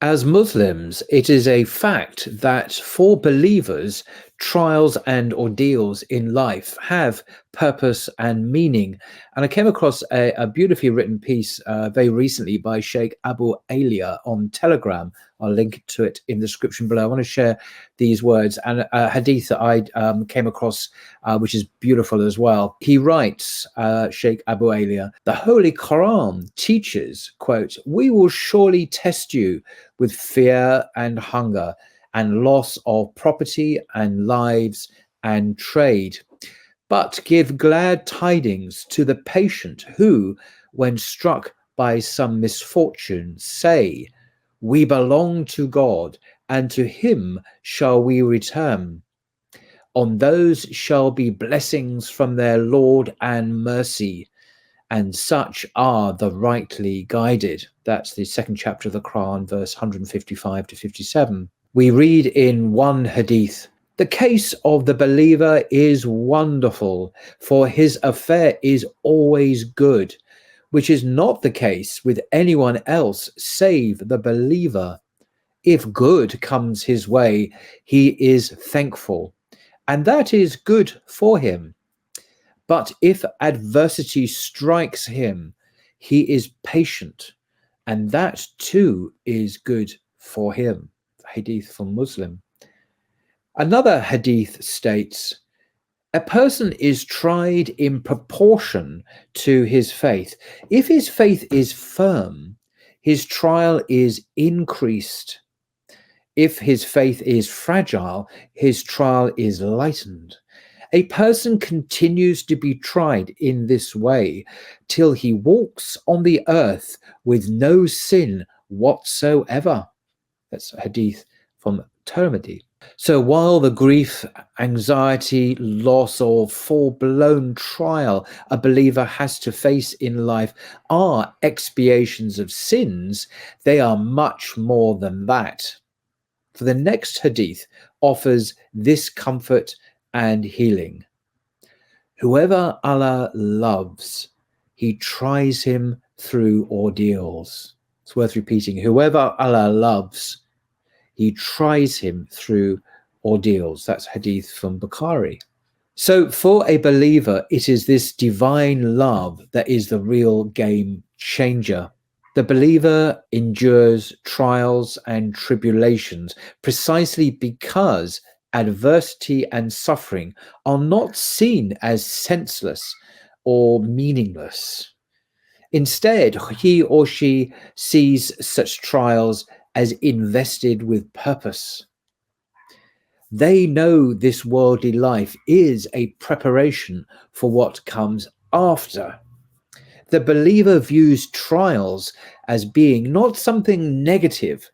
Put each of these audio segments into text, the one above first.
As Muslims, it is a fact that for believers, trials and ordeals in life have purpose and meaning. And I came across a beautifully written piece very recently by Sheikh Abu Alia on Telegram. I'll link to it in the description below. I want to share these words and a hadith that I came across, which is beautiful as well. He writes, Sheikh Abu Alia, the Holy Quran teaches, quote, "We will surely test you with fear and hunger and loss of property and lives and trade. But give glad tidings to the patient who, when struck by some misfortune, say, we belong to God, and to him shall we return. On those shall be blessings from their Lord and mercy, and such are the rightly guided." That's the second chapter of the Quran, verse 155 to 57. We read in one hadith, "The case of the believer is wonderful, for his affair is always good, which is not the case with anyone else save the believer. If good comes his way, he is thankful, and that is good for him. But if adversity strikes him, he is patient, and that too is good for him." Hadith from Muslim. Another hadith states, "A person is tried in proportion to his faith. If his faith is firm, his trial is increased. If his faith is fragile, his trial is lightened. A person continues to be tried in this way till he walks on the earth with no sin whatsoever." That's a hadith from Tirmidhi. So while the grief, anxiety, loss, or full-blown trial a believer has to face in life are expiations of sins, they are much more than that. For the next hadith offers this comfort and healing. Whoever Allah loves, he tries him through ordeals. It's worth repeating. Whoever Allah loves, he tries him through ordeals. That's hadith from Bukhari. So for a believer, it is this divine love that is the real game changer. The believer endures trials and tribulations precisely because adversity and suffering are not seen as senseless or meaningless. Instead, he or she sees such trials as invested with purpose. They know this worldly life is a preparation for what comes after. The believer views trials as being not something negative,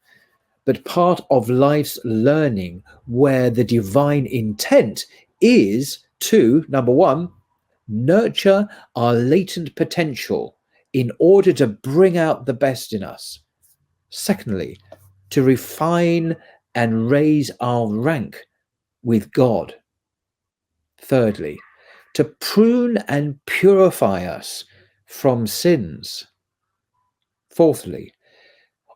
but part of life's learning, where the divine intent is to, number one, nurture our latent potential in order to bring out the best in us. Secondly, to refine and raise our rank with God. Thirdly, to prune and purify us from sins. Fourthly,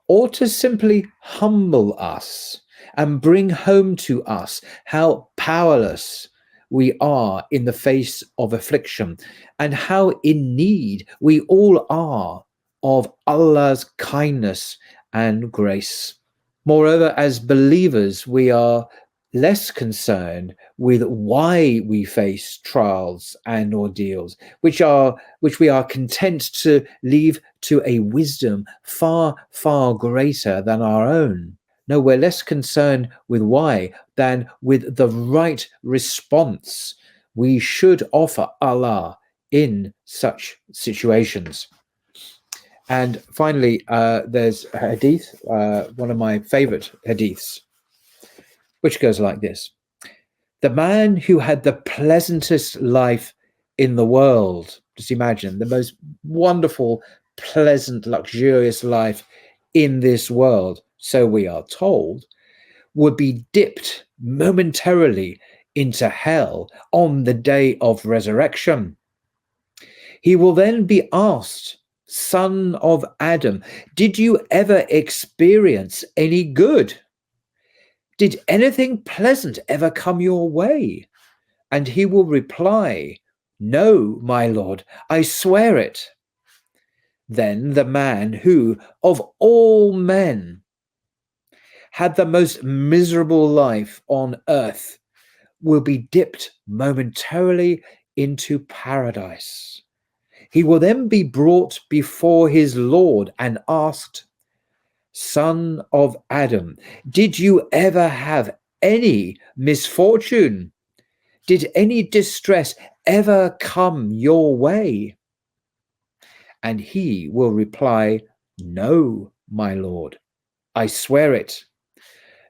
or to simply humble us and bring home to us how powerless we are in the face of affliction and how in need we all are of Allah's kindness and grace. Moreover, as believers, we are less concerned with why we face trials and ordeals, which we are content to leave to a wisdom far, far greater than our own. No, we're less concerned with why than with the right response we should offer Allah in such situations. And finally, there's a hadith, one of my favorite hadiths, which goes like this. The man who had the pleasantest life in the world, just imagine the most wonderful, pleasant, luxurious life in this world, so we are told, would be dipped momentarily into hell on the day of resurrection. He will then be asked son of Adam, did you ever experience any good? Did anything pleasant ever come your way? And he will reply, no, my Lord, I swear it. Then the man who, of all men, had the most miserable life on earth will be dipped momentarily into paradise. He will then be brought before his Lord and asked, Son of Adam, did you ever have any misfortune? Did any distress ever come your way? And he will reply, no, my Lord, I swear it.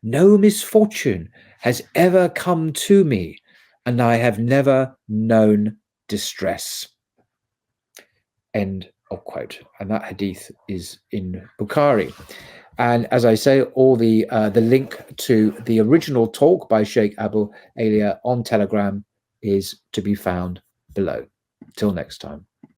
No misfortune has ever come to me, and I have never known distress. End of quote. And that hadith is in Bukhari. And as I say, all the link to the original talk by Sheikh Abu Alia on Telegram is to be found below. Till next time.